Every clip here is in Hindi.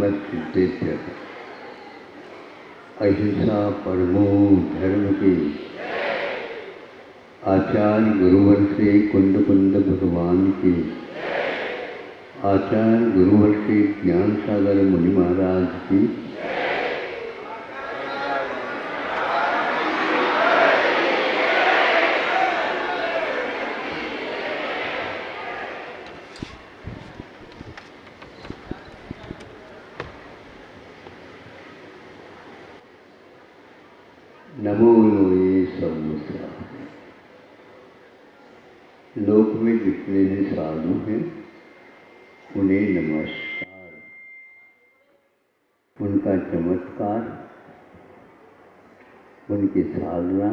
धर्मसिद्धेभ्यः। अहिंसा परमो धर्म की। आचार्य गुरुवर से कुंद कुंद भगवान की। आचार्य गुरुवर से ज्ञान सागर मुनि महाराज की। नमो लोये सर्वसा। लोक में जितने भी साधु हैं उन्हें नमस्कार। उनका चमत्कार, उनकी साधना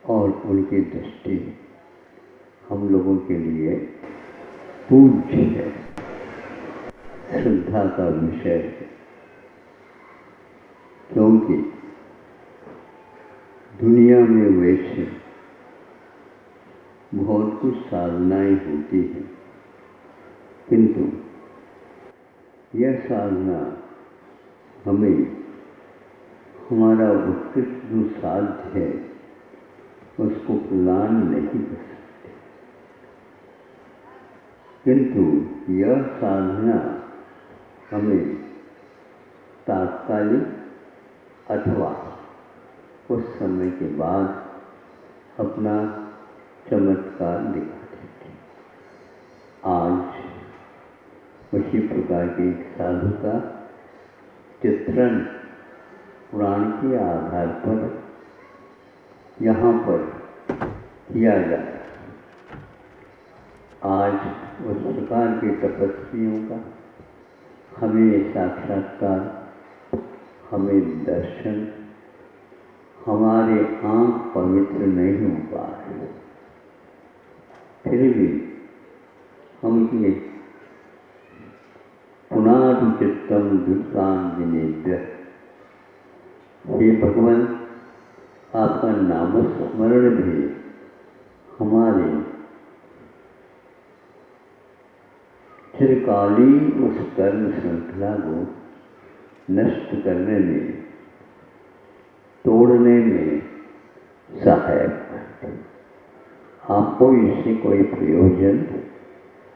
और उनकी दृष्टि हम लोगों के लिए पूज्य है, श्रद्धा का विषय है। क्योंकि दुनिया में वैसे बहुत कुछ साधनाएं होती हैं, किंतु यह साधना हमें हमारा उत्कृष्ट जो साध्य है उसको प्रदान नहीं कर सकते। किंतु यह साधना हमें तात्कालिक अथवा कुछ समय के बाद अपना चमत्कार दिखा देते। आज उसी प्रकार के एक साधु का चित्रण पुराण के आधार पर यहाँ पर किया जाए। आज उस प्रकार के तपस्वियों का हमें साक्षात्कार, हमें दर्शन, हमारे आँख पवित्र नहीं हो पा रहे, फिर भी हम ये पुनादि चित्तम दुर्गांजनेभ्यः। हे भगवान, आपका नाम स्मरण भी हमारे चिरकालीन उस कर्म श्रृंखला को नष्ट करने में, तोड़ने में सहायक। आपको इससे कोई प्रयोजन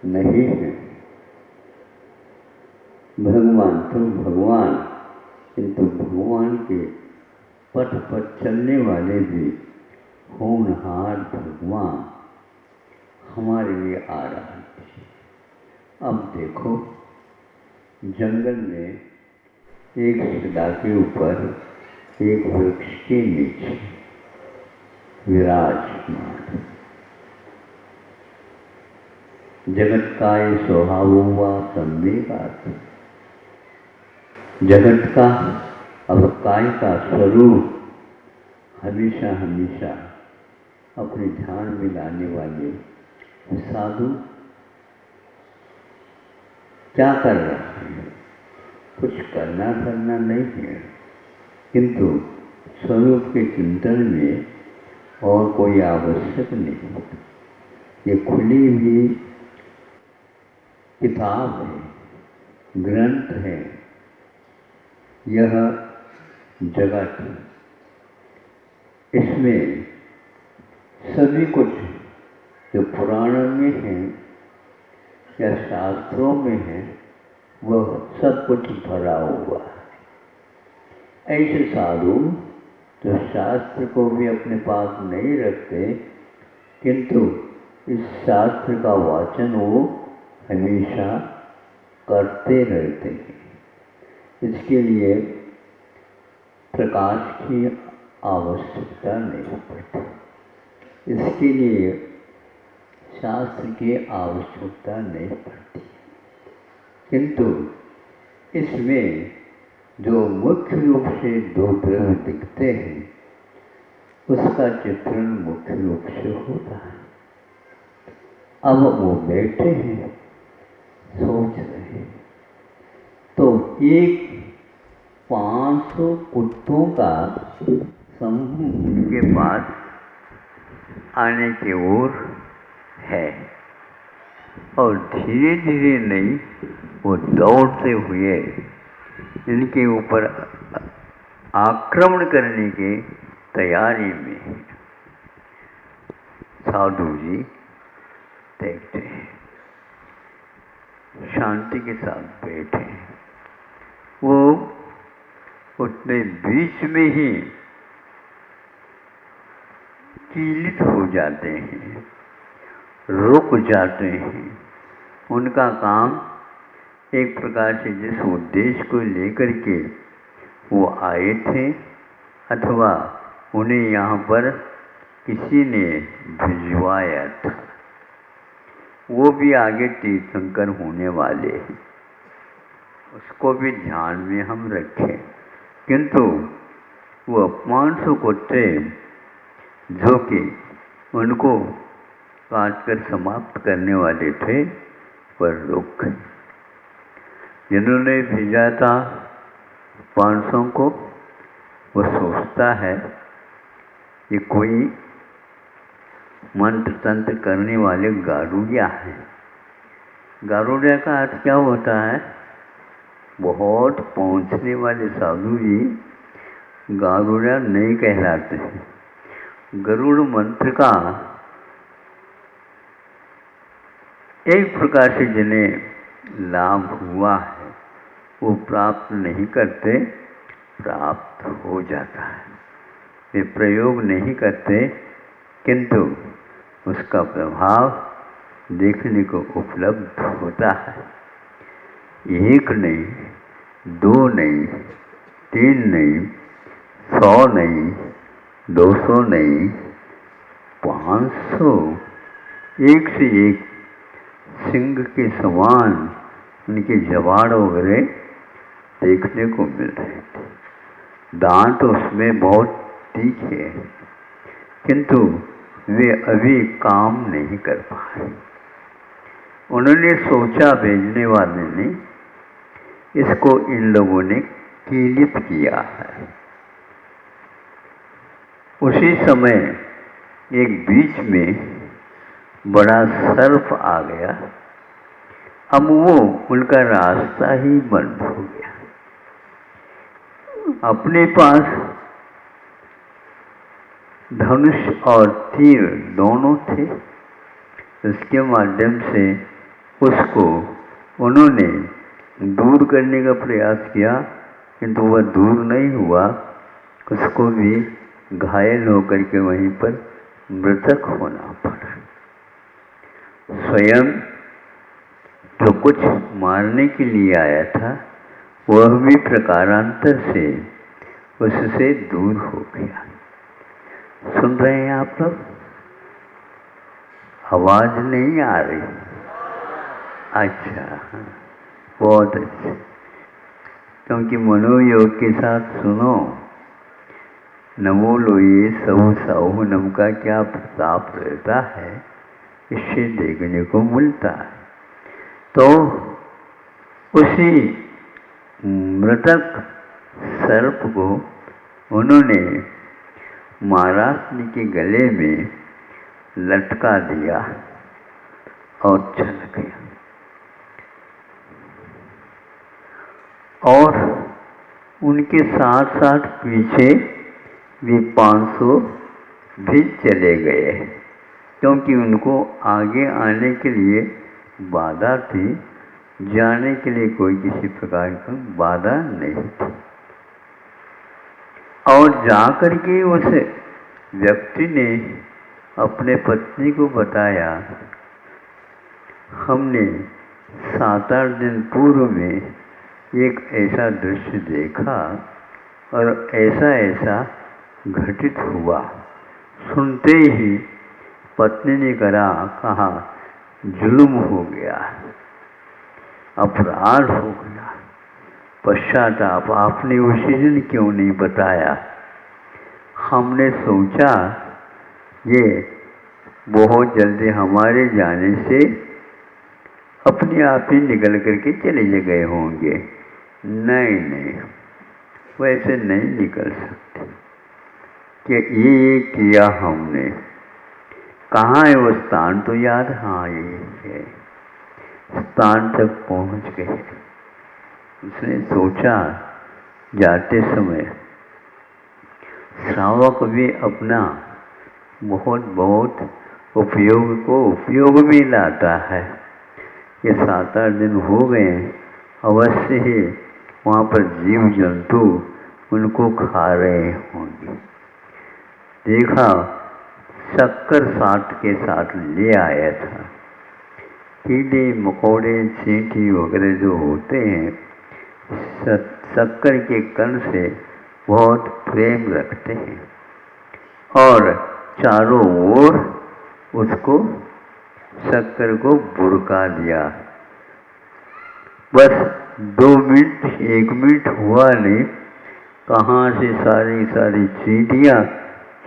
नहीं है। भगवान तो भगवान, किंतु भगवान के पथ पर चलने वाले भी होनहार भगवान हमारे लिए आ रहा है। अब देखो, जंगल में एक शिला के ऊपर एक वृक्ष के नीचे विराजमान जगत का ये स्वभाव हुआ संवेगात। जगत का और काय का स्वरूप हमेशा हमेशा अपने ध्यान में लाने वाले साधु क्या कर रहे हैं? कुछ करना नहीं है, किंतु स्वरूप के चिंतन में और कोई आवश्यक नहीं। ये खुली हुई किताब है, ग्रंथ है, यह जगत। इसमें सभी कुछ जो पुराणों में है या शास्त्रों में है, वह सब कुछ भरा हुआ है। ऐसे साधु जो शास्त्र को भी अपने पास नहीं रखते, किंतु इस शास्त्र का वाचन वो हमेशा करते रहते हैं। इसके लिए प्रकाश की आवश्यकता नहीं पड़ती, इसके लिए शास्त्र की आवश्यकता नहीं पड़ती। किंतु इसमें जो मुख्य रूप से दो द्रव्य दिखते हैं, उसका चित्रण मुख्य रूप से होता है। अब वो बैठे हैं, सोच रहे हैं, तो एक 500 कुत्तों का समूह उनके पास आने की ओर है। और धीरे धीरे नहीं, वो दौड़ते हुए इनके ऊपर आक्रमण करने के तैयारी में है। साधु जी देखते हैं, शांति के साथ बैठे, वो उतने बीच में ही कीलित हो जाते हैं, रुक जाते हैं। उनका काम एक प्रकार से जिस उद्देश्य को लेकर के वो आए थे, अथवा उन्हें यहाँ पर किसी ने भिजवाया था, वो भी आगे तीर्थंकर होने वाले हैं, उसको भी ध्यान में हम रखें। किंतु वो अपमान से कुत्ते जो कि उनको काट कर समाप्त करने वाले थे, पर रुक गए। जिन्होंने भेजा था 500 को, वो सोचता है कि कोई मंत्र तंत्र करने वाले गारुड़िया हैं। गारुड़िया का अर्थ क्या होता है? बहुत पहुंचने वाले साधु जी गारुड़िया नहीं कहलाते हैं। गरुड़ मंत्र का एक प्रकार से जिन्हें लाभ हुआ है, वो प्राप्त नहीं करते, प्राप्त हो जाता है। वे प्रयोग नहीं करते, किंतु उसका प्रभाव देखने को उपलब्ध होता है। एक नहीं, 2 नहीं, 3 नहीं, 100 नहीं, 200 नहीं, 500, एक से एक सिंह के समान उनके जवाड़ वगैरह देखने को मिल रहे थे। दांत उसमें बहुत तीखे हैं, किंतु वे अभी काम नहीं कर पाए। उन्होंने सोचा, भेजने वाले ने, इसको इन लोगों ने कीलित किया है। उसी समय एक बीच में बड़ा सर्प आ गया। अब वो उनका रास्ता ही बंद हो गया। अपने पास धनुष और तीर दोनों थे, इसके माध्यम से उसको उन्होंने दूर करने का प्रयास किया, किंतु वह दूर नहीं हुआ। उसको भी घायल होकर के वहीं पर मृतक होना पड़ा। स्वयं जो कुछ मारने के लिए आया था, वह भी प्रकारांतर से उससे दूर हो गया। सुन रहे हैं आप लोग? आवाज नहीं आ रही? अच्छा, बहुत अच्छा। क्योंकि मनोयोग के साथ सुनो, नमो लोये सौ सौ नम का क्या प्रताप रहता है, इससे देखने को मिलता है। तो उसी मृतक सर्प को उन्होंने महाराज के गले में लटका दिया और चल गया। और उनके साथ साथ पीछे भी 500 भी चले गए, क्योंकि उनको आगे आने के लिए बाधा थी, जाने के लिए कोई किसी प्रकार की बाधा नहीं थी। और जाकर के उस व्यक्ति ने अपने पत्नी को बताया, हमने 7-8 दिन पूर्व में एक ऐसा दृश्य देखा और ऐसा ऐसा घटित हुआ। सुनते ही पत्नी ने कहा, जुल्म हो गया, अपराध हो गया, पश्चाताप, आपने उसी दिन क्यों नहीं बताया? हमने सोचा ये बहुत जल्दी हमारे जाने से अपने आप ही निकल करके चले गए होंगे। नहीं, वैसे नहीं निकल सकते। कि ये किया हमने, कहाँ है वो स्थान तो याद? हाँ, ये है। स्थान तक पहुंच गए। उसने सोचा जाते समय श्रावक भी अपना बहुत बहुत उपयोग को उपयोग में लाता है। ये 7-8 दिन हो गए, अवश्य ही वहाँ पर जीव जंतु उनको खा रहे होंगे। देखा, शक्कर साथ के साथ ले आया था। कीड़े मकोड़े चींटी वगैरह जो होते हैं, शक्कर के कण से बहुत प्रेम रखते हैं और चारों ओर उसको शक्कर को बुड़का दिया। बस 2 मिनट 1 मिनट हुआ नहीं, कहाँ से सारी चींटियाँ,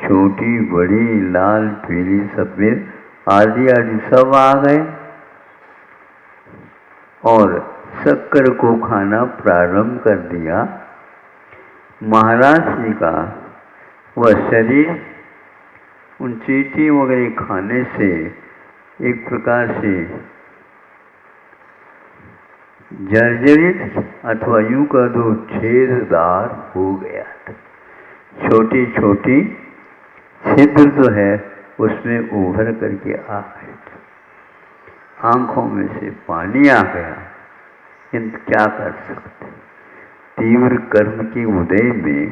छोटी बड़ी लाल पीली सफेद आदि सब आ गए और शक्कर को खाना प्रारंभ कर दिया। महाराज जी का वह शरीर उन चींटी वगैरह खाने से एक प्रकार से जर्जरित अथवा यूं कह दो छेददार हो गया था। छोटी छोटी छिद्र जो है उसमें उभर करके आ गए थे। आंखों में से पानी आ गया, किंतु क्या कर सकते। तीव्र कर्म के उदय में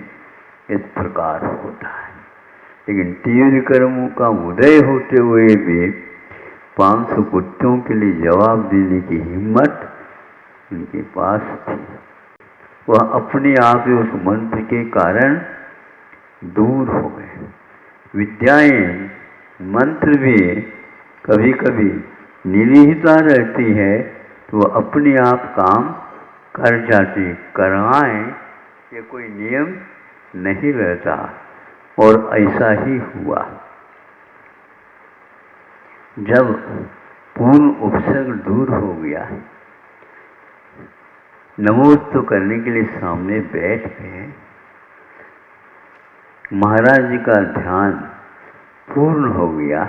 इस प्रकार होता है। लेकिन तीव्र कर्मों का उदय होते हुए भी 500 कुत्तों के लिए जवाब देने की हिम्मत उनके पास थी। वह अपने आप ही उस मंत्र के कारण दूर हो गए। विद्याएं, मंत्र भी कभी कभी निहिता रहती है तो वह अपने आप काम कर जाती। करवाएं ये कोई नियम नहीं रहता और ऐसा ही हुआ। जब पूर्ण उपसर्ग दूर हो गया, नमोस्तु करने के लिए सामने बैठ गए। महाराज जी का ध्यान पूर्ण हो गया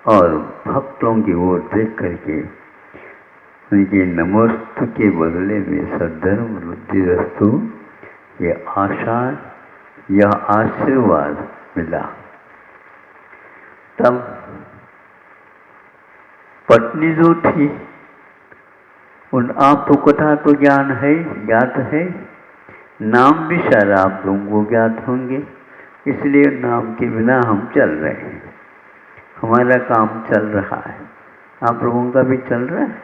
और भक्तों की ओर देख करके उनके नमोस्तु के बदले में सद्धर्म वृद्धिरस्तु ये आशा, यह आशीर्वाद मिला। तब पत्नी जो थी, उन आपको कथा तो ज्ञान है, ज्ञात है, नाम भी शायद आप लोगों को ज्ञात होंगे, इसलिए नाम के बिना हम चल रहे हैं। हमारा काम चल रहा है, आप लोगों का भी चल रहा है।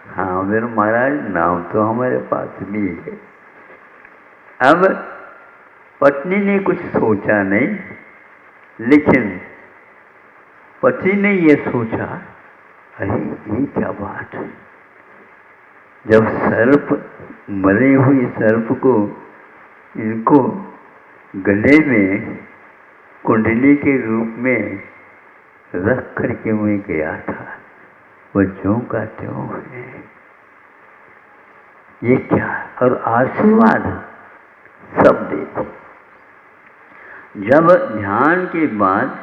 हाँ मेरे महाराज, नाम तो हमारे पास भी है। अब पत्नी ने कुछ सोचा नहीं, लेकिन पति ने ये सोचा, अरे ये क्या बात है। जब सर्प, मरे हुए सर्प को इनको गले में कुंडली के रूप में रख करके मैं गया था, वो ज्यों का त्यों है। ये क्या, और आशीर्वाद सब दे। जब ध्यान के बाद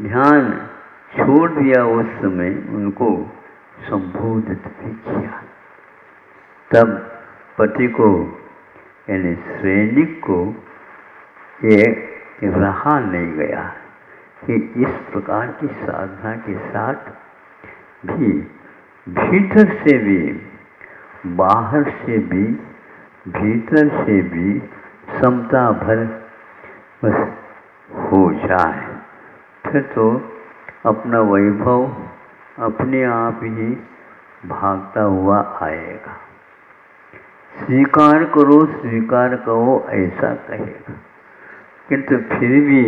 ध्यान छोड़ दिया, उस समय उनको संबोधित भी किया। तब पति को यानी सैनिक को ये रहा नहीं गया कि इस प्रकार की साधना के साथ भी भीतर से भी, बाहर से भी, भीतर से भी समता भर बस हो जाए, फिर तो अपना वैभव अपने आप ही भागता हुआ आएगा। स्वीकार करो, स्वीकार करो ऐसा कहेगा, किंतु फिर भी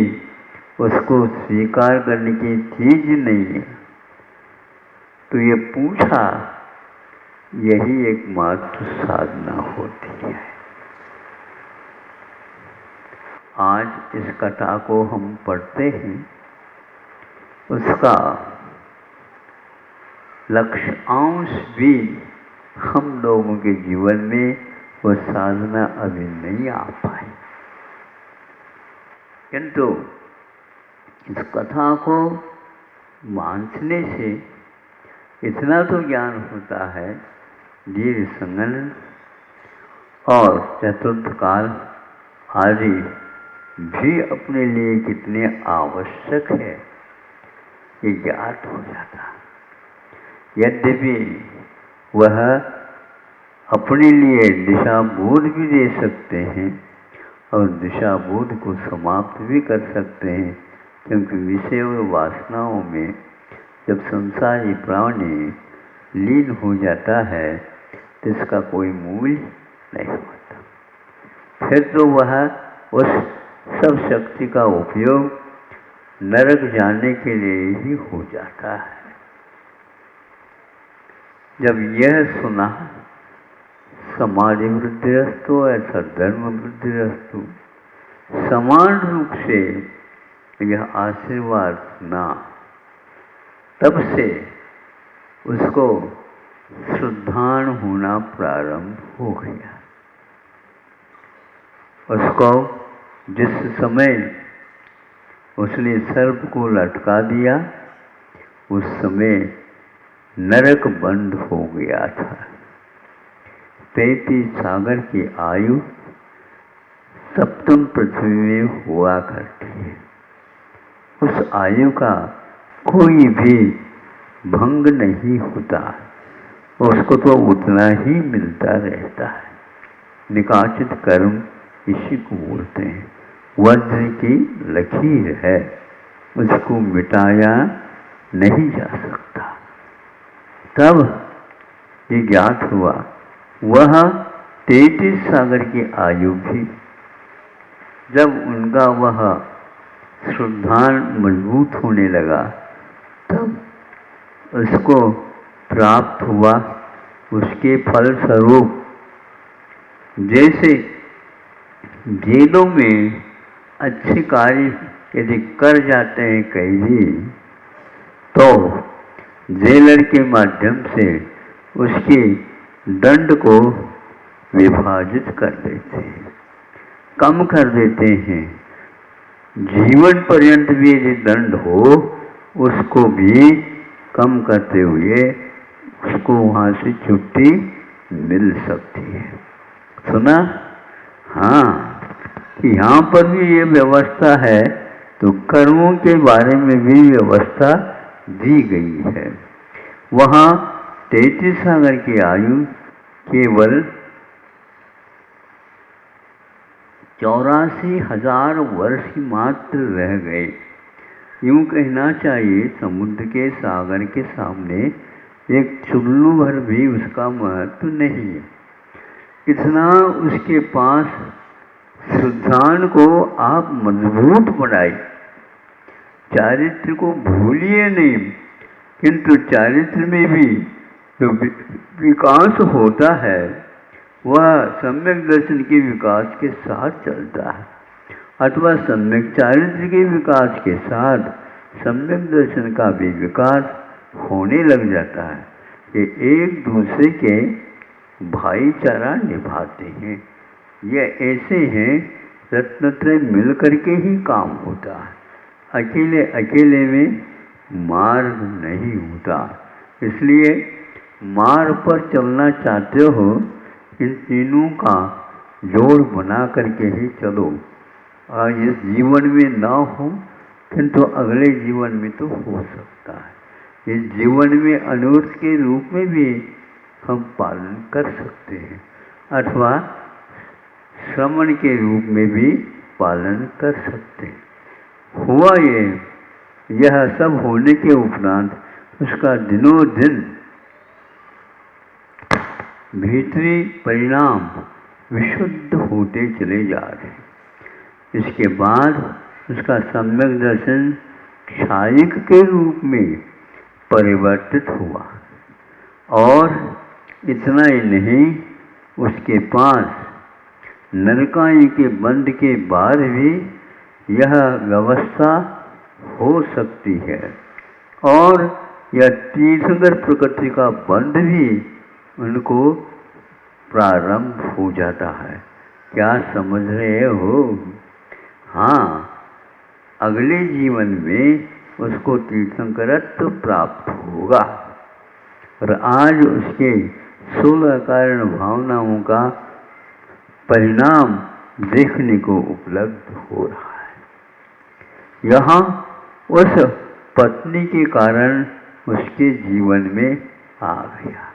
उसको स्वीकार करने की चीज नहीं है। तो ये पूछा, यही एकमात्र साधना होती है। आज इस कथा को हम पढ़ते हैं, उसका लक्ष्यांश भी हम लोगों के जीवन में वो साधना अभी नहीं आ पाई, किंतु इस कथा को बांधने से इतना तो ज्ञान होता है, दीर्घ संगन और चतुर्थ काल आदि भी अपने लिए कितने आवश्यक है ये ज्ञात हो जाता। यद्यपि वह अपने लिए दिशा बोध भी दे सकते हैं और दिशा बोध को समाप्त भी कर सकते हैं, क्योंकि विषय और वासनाओं में जब संसारी प्राणी लीन हो जाता है तो इसका कोई मूल्य नहीं होता। फिर तो वह उस सब शक्ति का उपयोग नरक जाने के लिए ही हो जाता है। जब यह सुना समाधि वृद्धिरस्तु ऐसा धर्म वृद्धिरस्तु, समान रूप से यह आशीर्वाद सुना, तब से उसको श्रद्धान होना प्रारंभ हो गया। उसको जिस समय उसने सर्प को लटका दिया उस समय नरक बंद हो गया था। 33 सागर की आयु सप्तम पृथ्वी में हुआ करती है। उस आयु का कोई भी भंग नहीं होता, उसको तो उतना ही मिलता रहता है। निकाचित कर्म इसी को बोलते हैं। वज्र की लकीर है, उसको मिटाया नहीं जा सकता। तब ये ज्ञात हुआ वह 33 सागर की आयु भी जब उनका वह श्रद्धान मजबूत होने लगा तब उसको प्राप्त हुआ। उसके फल स्वरूप जैसे जेलों में अच्छे कार्य यदि कर जाते हैं कैदी, तो जेलर के माध्यम से उसके दंड को विभाजित कर देते हैं, कम कर देते हैं। जीवन पर्यंत भी यदि दंड हो उसको भी कम करते हुए उसको वहाँ से छुट्टी मिल सकती है। सुना? हाँ, कि यहाँ पर भी ये व्यवस्था है, तो कर्मों के बारे में भी व्यवस्था दी गई है। वहाँ 33 सागर की आयु केवल 84,000 वर्ष ही मात्र रह गए। यूँ कहना चाहिए समुद्र के सागर के सामने एक चुल्लू भर भी उसका महत्व नहीं है। इतना उसके पास श्रद्धान को आप मजबूत बनाइए, चारित्र को भूलिए नहीं, किंतु चारित्र में भी जो विकास होता है वह सम्यक दर्शन के विकास के साथ चलता है, अथवा सम्यक चारित्र के विकास के साथ सम्यक दर्शन का भी विकास होने लग जाता है। ये एक दूसरे के भाईचारा निभाते हैं। ये ऐसे हैं रत्नत्रय मिल करके ही काम होता है, अकेले अकेले में मार्ग नहीं होता। इसलिए मार्ग पर चलना चाहते हो इन तीनों का जोड़ बना करके ही चलो। इस जीवन में ना हो किंतु अगले जीवन में तो हो सकता है। इस जीवन में अनुष्ठ के रूप में भी हम पालन कर सकते हैं, अथवा श्रमण के रूप में भी पालन कर सकते हैं। हुआ यह सब होने के उपरांत उसका दिनों दिन भीतरी परिणाम विशुद्ध होते चले जा रहे हैं। इसके बाद उसका सम्यक दर्शन क्षायिक के रूप में परिवर्तित हुआ। और इतना ही नहीं, उसके पास नरकाई के बंध के बाद भी यह व्यवस्था हो सकती है, और यह तीर्थंकर प्रकृति का बंध भी उनको प्रारंभ हो जाता है। क्या समझ रहे हो? हाँ, अगले जीवन में उसको तीर्थंकरत्व प्राप्त होगा। और आज उसके 16 कारण भावनाओं का परिणाम देखने को उपलब्ध हो रहा है। यहाँ उस पत्नी के कारण उसके जीवन में आ गया।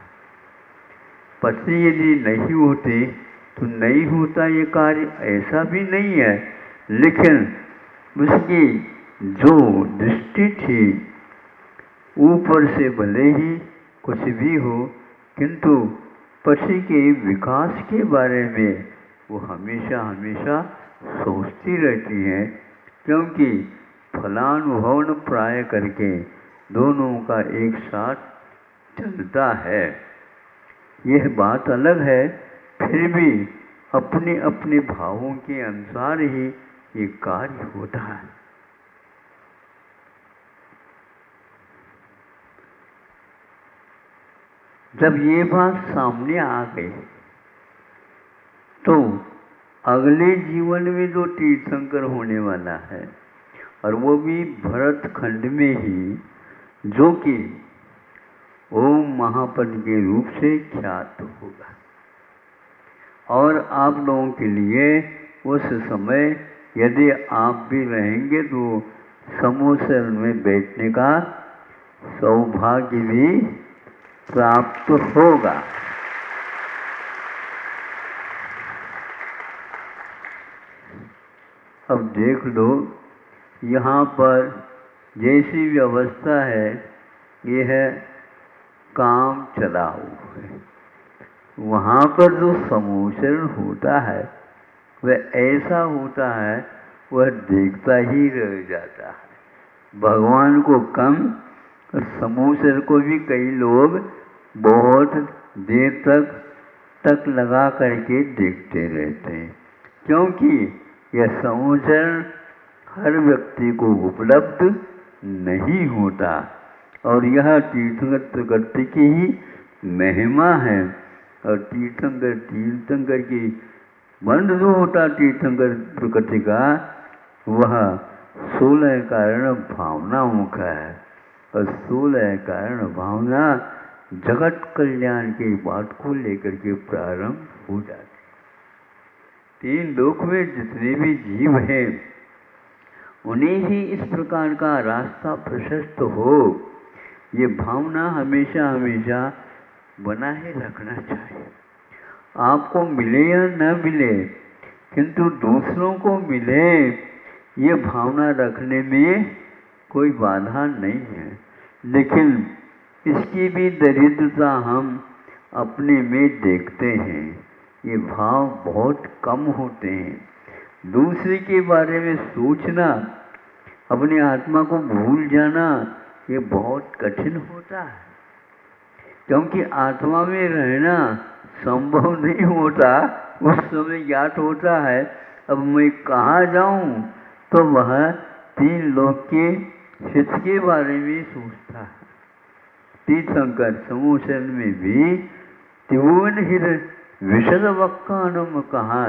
पत्नी यदि नहीं होती तो नहीं होता ये कार्य, ऐसा भी नहीं है, लेकिन उसकी जो दृष्टि थी ऊपर से भले ही कुछ भी हो, किंतु पति के विकास के बारे में वो हमेशा हमेशा सोचती रहती है, क्योंकि फलानुभवन प्राय करके दोनों का एक साथ चलता है। यह बात अलग है, फिर भी अपने अपने भावों के अनुसार ही ये कार्य होता है। जब ये बात सामने आ गई तो अगले जीवन में जो तीर्थंकर होने वाला है, और वो भी भरत खंड में ही, जो कि ओम महापद के रूप से ख्यात होगा। और आप लोगों के लिए उस समय यदि आप भी रहेंगे तो समोसर में बैठने का सौभाग्य भी प्राप्त होगा। अब देख लो, यहाँ पर जैसी व्यवस्था है, ये है काम चलाओ है। वहाँ पर जो समोचरण होता है वह ऐसा होता है, वह देखता ही रह जाता है। भगवान को कम और समोचर को भी कई लोग बहुत देर तक लगा करके देखते रहते हैं, क्योंकि यह समोचरण हर व्यक्ति को उपलब्ध नहीं होता। और यह तीर्थंकर की ही महिमा है। और तीर्थंकर की बंध जो होता तीर्थंकर प्रकृति का, वह 16 कारण भावनाओं का है। और 16 कारण भावना जगत कल्याण की बात को लेकर के प्रारंभ हो जाती। तीन लोक में जितने भी जीव हैं, उन्हें ही इस प्रकार का रास्ता प्रशस्त हो, ये भावना हमेशा हमेशा बनाए रखना चाहिए। आपको मिले या न मिले, किंतु दूसरों को मिले, ये भावना रखने में कोई बाधा नहीं है। लेकिन इसकी भी दरिद्रता हम अपने में देखते हैं। ये भाव बहुत कम होते हैं। दूसरे के बारे में सोचना, अपनी आत्मा को भूल जाना, ये बहुत कठिन होता है, क्योंकि आत्मा में रहना संभव नहीं होता। उस समय ज्ञात होता है अब मैं कहाँ जाऊं, तो वह 3 लोक के हित के बारे में सोचता है। तीर्थंकर समोचरण में भी त्रिभुवन हित विशद वक्कानम कहा।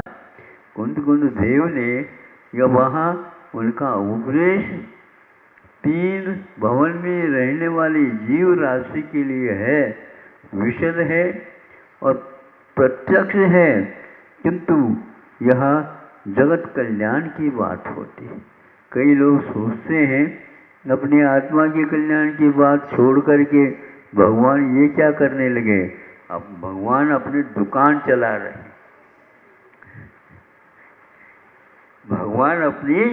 कुंद देव ने या वहाँ उनका उपदेश 3 भवन में रहने वाली जीव राशि के लिए है, विशद है और प्रत्यक्ष है, किंतु यह जगत कल्याण की बात होती है। कई लोग सोचते हैं अपनी आत्मा के कल्याण की बात छोड़ करके भगवान ये क्या करने लगे। अब भगवान अपनी दुकान चला रहे हैं, भगवान अपनी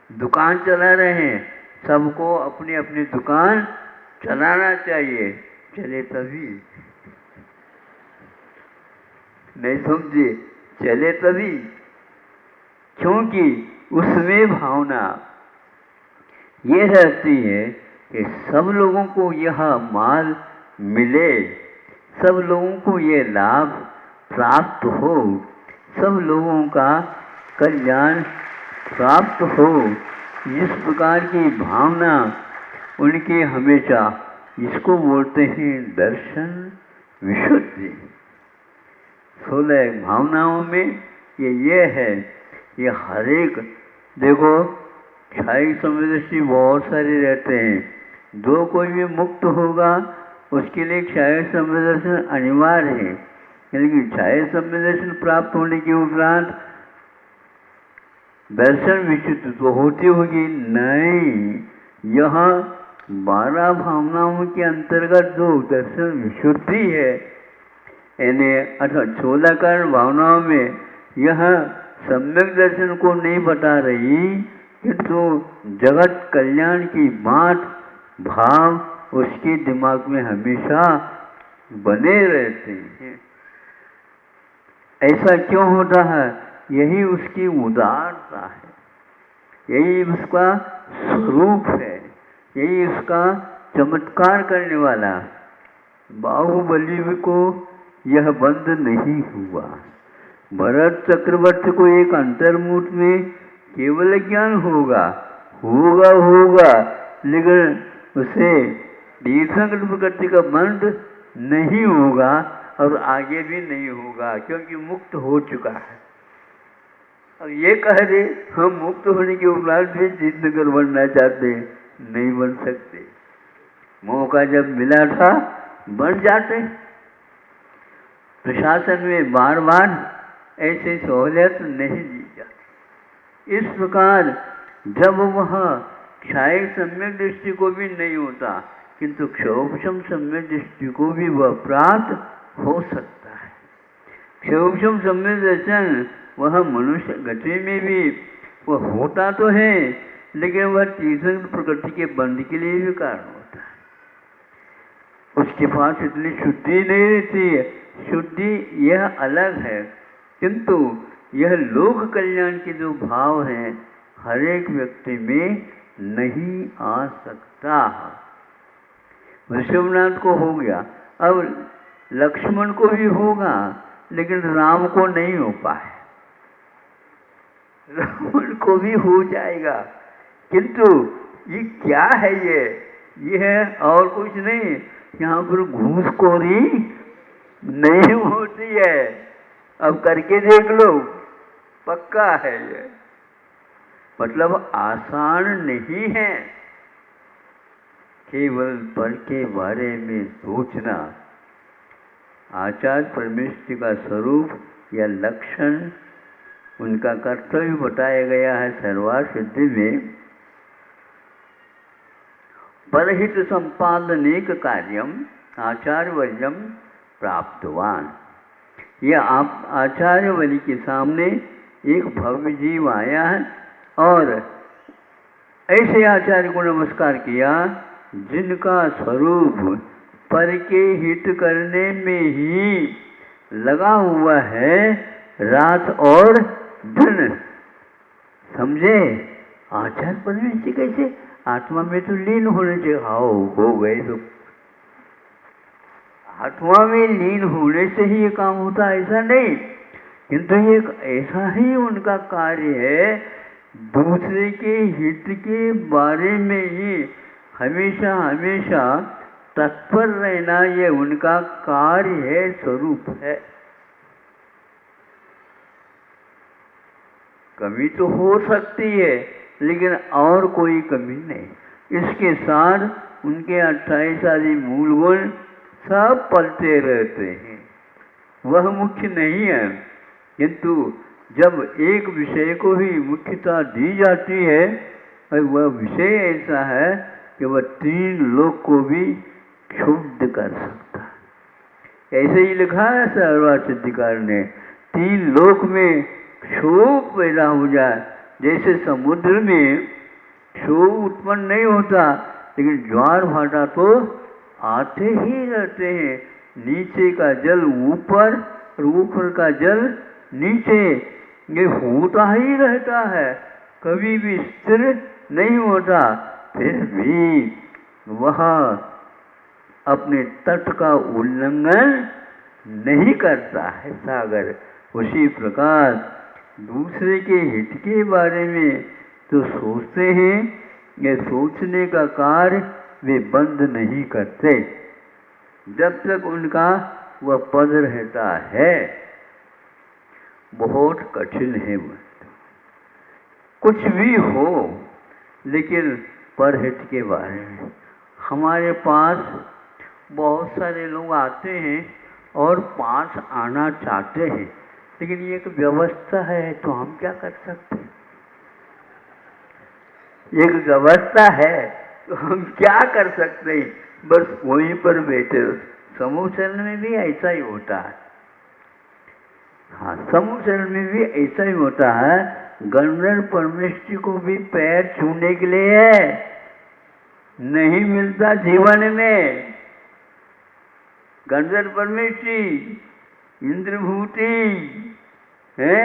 दुकान चला रहे हैं। सबको अपनी अपनी दुकान चलाना चाहिए, चले तभी, नहीं समझे, चले तभी। क्योंकि उसमें भावना ये रहती है कि सब लोगों को यह माल मिले, सब लोगों को ये लाभ प्राप्त हो, सब लोगों का कल्याण प्राप्त हो। इस प्रकार की भावना उनके हमेशा, इसको बोलते हैं दर्शन विशुद्धि। 16 भावनाओं में ये है, ये हर एक, देखो क्षायिक समदृष्टि बहुत सारे रहते हैं। जो कोई भी मुक्त होगा उसके लिए क्षय सम्यक दर्शन अनिवार्य है। यानी क्षय सम्यक दर्शन प्राप्त होने के उपरांत दर्शन विशुद्ध तो होती होगी नहीं। यह 12 भावनाओं के अंतर्गत जो दर्शन विशुद्धि है, यानी अर्थात 16 कारण भावनाओं में यह सम्यक दर्शन को नहीं बता रही, किंतु जगत कल्याण की बात भाव उसके दिमाग में हमेशा बने रहते हैं। ऐसा क्यों होता है? यही उसकी उदारता है, यही उसका स्वरूप है, यही उसका चमत्कार करने वाला। बाहुबली को यह बंद नहीं हुआ। भरत चक्रवर्ती को एक अंतर्मुख में केवल ज्ञान होगा, लेकिन उसे तीर्थंकर प्रकृति का बंध नहीं होगा और आगे भी नहीं होगा, क्योंकि मुक्त हो चुका है। अब ये कह दे हम मुक्त होने के उपरांत भी तीर्थंकर बनना चाहते, नहीं बन सकते। मौका जब मिला था बन जाते। प्रशासन में बार बार ऐसी सहूलियत नहीं दी जाती। इस प्रकार जब वह क्षय सम्यक दृष्टि को भी नहीं होता, किंतु क्षयोपशम सम्यक दृष्टि को भी वह प्राप्त हो सकता है। क्षयोपशम सम्यक दर्शन वह मनुष्य गति में भी वह होता तो है, लेकिन वह तीर्थंकर प्रकृति के बंध के लिए भी कारण होता है। उसके पास इतनी शुद्धि नहीं रहती है। शुद्धि यह अलग है, किंतु यह लोक कल्याण के जो भाव हैं हर एक व्यक्ति में नहीं आ सकता। ऋषभनाथ को हो गया, अब लक्ष्मण को भी होगा, लेकिन राम को नहीं हो पाए। रावण को भी हो जाएगा, किंतु ये क्या है? ये है और कुछ नहीं। यहाँ पर घूसखोरी नहीं होती है। अब करके देख लो, पक्का है ये। मतलब आसान नहीं है केवल पर के बारे में सोचना। आचार्य परमेश्वर का स्वरूप या लक्षण, उनका कर्तव्य बताया गया है सर्वार्थ सिद्धि में। परहित संपादनेक कार्यम आचार्यवर्यम प्राप्तवान। यह आप आचार्य वली के सामने एक भव्य जीव आया है और ऐसे आचार्य को नमस्कार किया जिनका स्वरूप पर के हित करने में ही लगा हुआ है, रात और दिन। समझे? आचार्य परमेश्वर कैसे आत्मा में तो लीन होने चाहिए। आओ हो गए तो आत्मा में लीन होने से ही ये काम होता, ऐसा नहीं, किंतु ये ऐसा ही उनका कार्य है। दूसरे के हित के बारे में ही हमेशा हमेशा तत्पर रहना, ये उनका कार्य है, स्वरूप है। कमी तो हो सकती है, लेकिन और कोई कमी नहीं। इसके साथ उनके 28 आदि मूल गुण सब पलते रहते हैं, वह मुख्य नहीं है। किंतु जब एक विषय को ही मुख्यता दी जाती है और वह विषय ऐसा है कि वह 3 लोक को भी क्षुब्ध कर सकता है। ऐसे ही लिखा है सर्वार्थ सिद्धिकार ने, 3 लोक में क्षोभ पैदा हो जाए। जैसे समुद्र में क्षोभ उत्पन्न नहीं होता, लेकिन ज्वार भाटा तो आते ही रहते हैं। नीचे का जल ऊपर और ऊपर का जल नीचे, ये होता ही रहता है, कभी भी स्थिर नहीं होता। फिर भी वह अपने तट का उल्लंघन नहीं करता है सागर। उसी प्रकार दूसरे के हित के बारे में तो सोचते हैं, ये सोचने का कार्य वे बंद नहीं करते जब तक उनका वह पद रहता है। बहुत कठिन है कुछ भी हो, लेकिन परहित के बारे में हमारे पास बहुत सारे लोग आते हैं और पास आना चाहते हैं, लेकिन ये एक व्यवस्था है तो हम क्या कर सकते हैं? एक व्यवस्था है तो हम क्या कर सकते हैं? बस वहीं पर बैठे रहो। समूह चरण में भी ऐसा ही होता है। हाँ, समूह चरण में भी ऐसा ही होता है। गणधर परमेश्वरी को भी पैर छूने के लिए नहीं मिलता जीवन में। गणधर परमेश्वरी, इंद्रभूति है,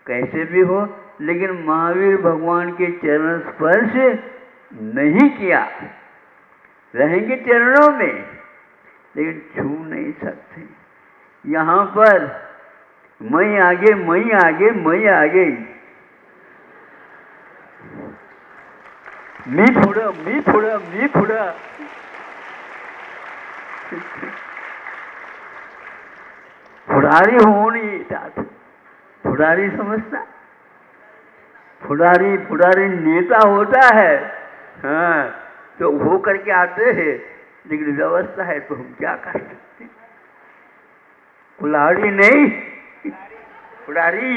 कैसे भी हो, लेकिन महावीर भगवान के चरण स्पर्श नहीं किया। रहेंगे चरणों में लेकिन छू नहीं सकते। यहाँ पर मैं आगे, मैं आगे, मैं आगे, मी पुढं, मी पुढं, मी पुढं। पुढारी होऊन येतात। पुढारी समझता? पुढारी नेता होता है। हाँ, तो वो करके आते हैं, लेकिन व्यवस्था है तो हम क्या कर सकते? कुल्हाड़ी नहीं, पुढारी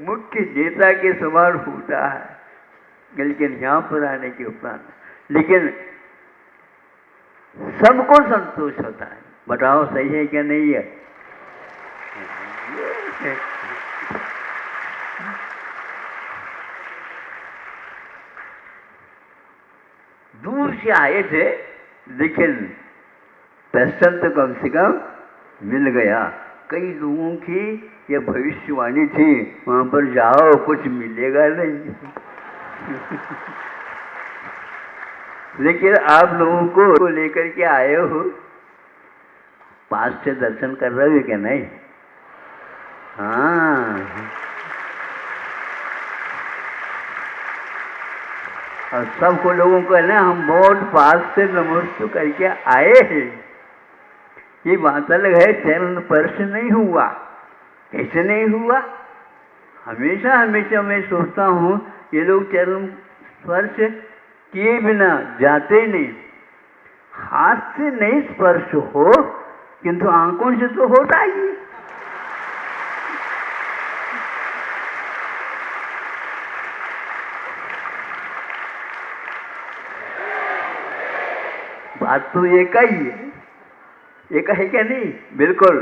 मुख्य नेता के समान होता है। लेकिन यहाँ पर आने के उपरांत, लेकिन सबको संतोष होता है। बताओ सही है क्या नहीं है? दूर से आए थे, लेकिन दर्शन तो कम से कम मिल गया। कई लोगों की यह भविष्यवाणी थी, वहां पर जाओ कुछ मिलेगा नहीं। लेकिन आप लोगों को लेकर के आए हो, पास से दर्शन कर रहे हो क्या नहीं? हाँ, और सबको लोगों को ना हम बहुत पास से नमस्ते करके आए हैं। ये बात अलग है, चरण स्पर्श नहीं हुआ। कैसे नहीं हुआ? हमेशा मैं सोचता हूँ ये लोग चरण स्पर्श किए बिना जाते नहीं। हाथ से नहीं स्पर्श हो, किंतु आंखों से तो होता ही। बात तो एक ही है, एक है क्या नहीं? बिल्कुल।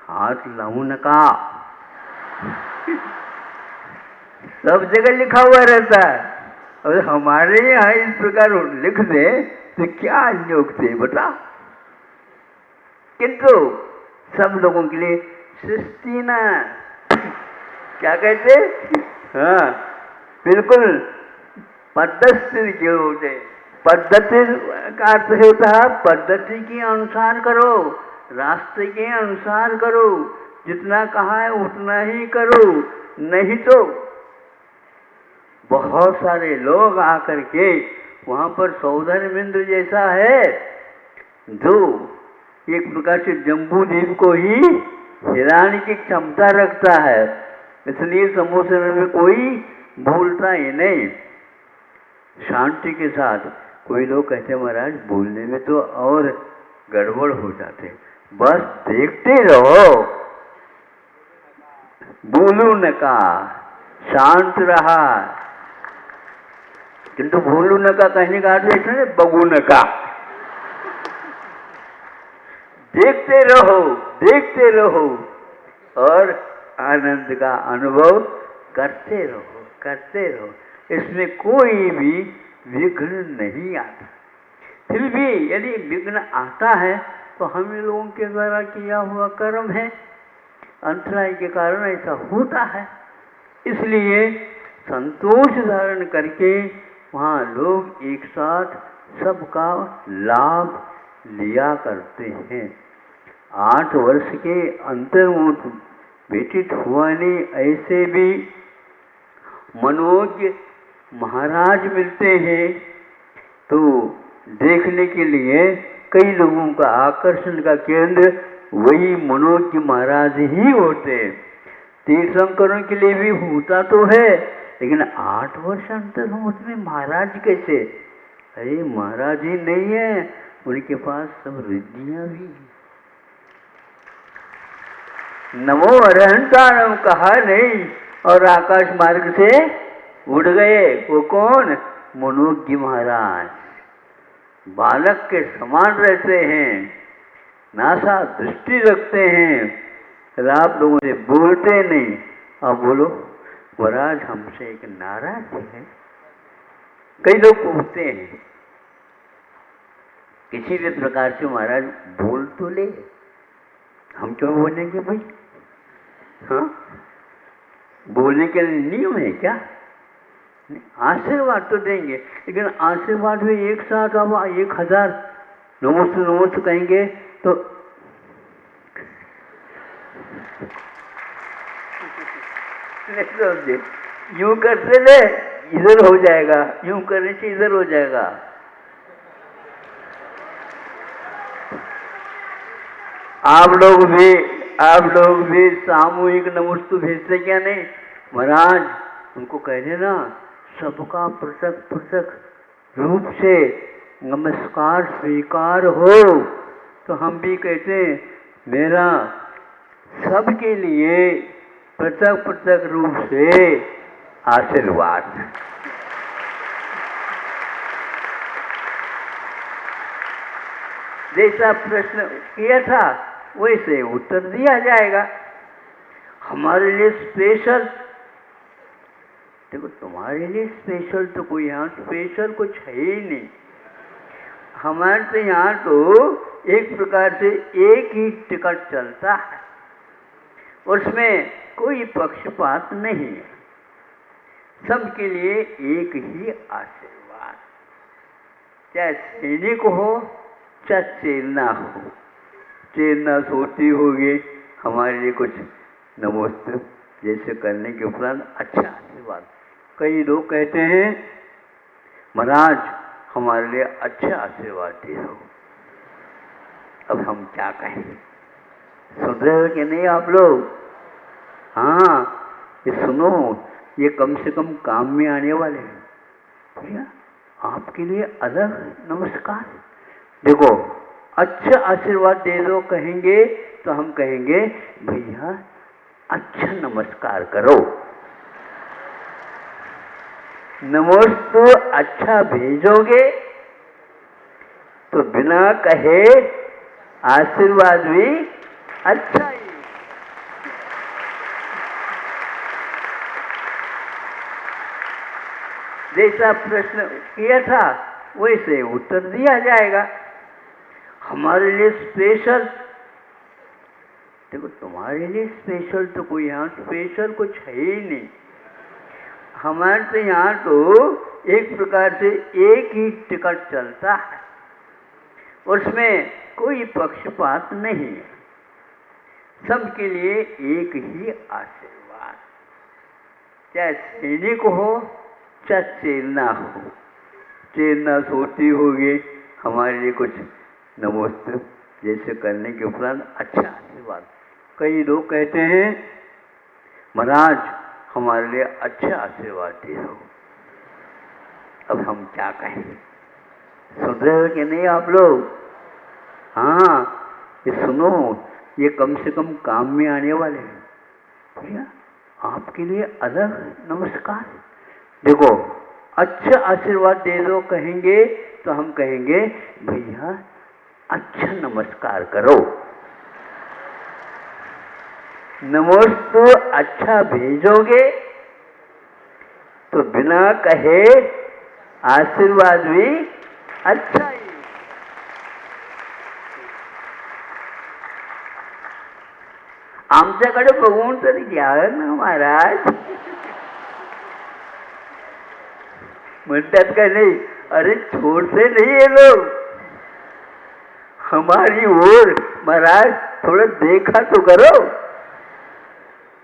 हाथ लाऊ नका, सब जगह लिखा हुआ रहता है। और हमारे यहाँ इस प्रकार लिख दे तो क्या योग थे बता? किंतु सब लोगों के लिए सृष्टि ना, क्या कहते? हाँ, बिल्कुल पद्धति के होते। पद्धति का अर्थ होता है पद्धति के अनुसार करो, रास्ते के अनुसार करो, जितना कहा है उतना ही करो। नहीं तो बहुत सारे लोग आकर के वहां पर सौधर्मेंद्र जैसा है, जो एक प्रकार से जम्बू द्वीप को ही हिलाने की क्षमता रखता है। इसलिए समूह में कोई भूलता ही नहीं। शांति के साथ कोई लोग कहते महाराज बोलने में तो और गड़बड़ हो जाते, बस देखते रहो, बोलू नका, शांत रहा। किंतु बोलू नका कहने का अर्थ है बगू नका। देखते रहो और आनंद का अनुभव करते रहो। इसमें कोई भी विघ्न नहीं आता। फिर भी यदि विघ्न आता है तो हम लोगों के द्वारा किया हुआ कर्म है, अंतराय के कारण ऐसा होता है। इसलिए संतोष धारण करके वहाँ लोग एक साथ सबका लाभ लिया करते हैं। 8 वर्ष के अंतर व्यतीत हुआ नहीं, ऐसे भी मनोज महाराज मिलते हैं तो देखने के लिए कई लोगों का आकर्षण का केंद्र वही मनोज महाराज ही होते। तीर्थंकरों के लिए भी होता तो है, लेकिन 8 वर्ष अंतर हो उसमें महाराज कैसे? अरे महाराज ही नहीं है, उनके पास सब रिद्धियां भी हैं। नमो अरहंतारम कहा नहीं और आकाश मार्ग से उड़ गए। वो कौन? मनोज्ञ महाराज। बालक के समान रहते हैं, नासा दृष्टि रखते हैं, आप लोगों से बोलते नहीं। अब बोलो महाराज हमसे एक नाराज है। कई लोग पूछते हैं किसी भी प्रकार से महाराज बोल तो ले, हम क्यों बोलेंगे भाई? हाँ, बोलने के लिए नियम है क्या? आशीर्वाद तो देंगे, लेकिन आशीर्वाद में एक साथ अब 1000 नमस्ते नमस्ते कहेंगे तो नहीं समझे। यूं करते ले इधर हो जाएगा, यूं करने से इधर हो जाएगा। आप लोग भी सामूहिक नमस्ते भेजते क्या नहीं? महाराज उनको कह देना सबका पृथक पृथक रूप से नमस्कार स्वीकार हो। तो हम भी कहते हैं मेरा सबके लिए पृथक पृथक रूप से आशीर्वाद। जैसा प्रश्न किया था वैसे उत्तर दिया जाएगा। हमारे लिए स्पेशल, देखो तुम्हारे लिए स्पेशल तो कोई यहाँ स्पेशल कुछ है ही नहीं। हमारे तो यहाँ तो एक प्रकार से एक ही टिकट चलता है, उसमें कोई पक्षपात नहीं है, सबके लिए एक ही आशीर्वाद। चाहे सैनिक हो चाहे चेलना हो, चेलना सोती होगी हमारे लिए कुछ नमस्ते जैसे करने के उपरांत अच्छा आशीर्वाद। कई लोग कहते हैं महाराज हमारे लिए अच्छा आशीर्वाद दे दो। अब हम क्या कहें? सुन रहे हो कि नहीं आप लोग? हाँ, ये सुनो, ये कम से कम काम में आने वाले हैं भैया। आपके लिए अलग नमस्कार। देखो अच्छा आशीर्वाद दे दो कहेंगे तो हम कहेंगे भैया अच्छा नमस्कार करो। नमस्ते अच्छा भेजोगे तो बिना कहे आशीर्वाद भी अच्छा ही। जैसा प्रश्न किया था वैसे उत्तर दिया जाएगा। हमारे लिए स्पेशल, देखो तुम्हारे लिए स्पेशल तो कोई यहाँ स्पेशल कुछ है ही नहीं। हमारे तो यहाँ तो एक प्रकार से एक ही टिकट चलता है, उसमें कोई पक्षपात नहीं है, सबके लिए एक ही आशीर्वाद। चाहे सैनिक हो चाहे चेलना हो, चेलना सोती होगी हमारे लिए कुछ नमस्ते जैसे करने के उपरांत अच्छा आशीर्वाद। कई लोग कहते हैं महाराज हमारे लिए अच्छा आशीर्वाद दे दो। अब हम क्या कहें? सुन रहे हो कि नहीं आप लोग? हाँ, ये सुनो, ये कम से कम काम में आने वाले हैं भैया। आपके लिए अलग नमस्कार। देखो अच्छा आशीर्वाद दे दो कहेंगे तो हम कहेंगे भैया अच्छा नमस्कार करो। नमस्ते अच्छा भेजोगे तो बिना कहे आशीर्वाद भी अच्छा ही। आमच्याकडे बघून तरी घ्यावं ना महाराज। म्हणतात का नहीं, अरे छोड़ते नहीं ये लोग हमारी ओर। महाराज थोड़ा देखा तो करो।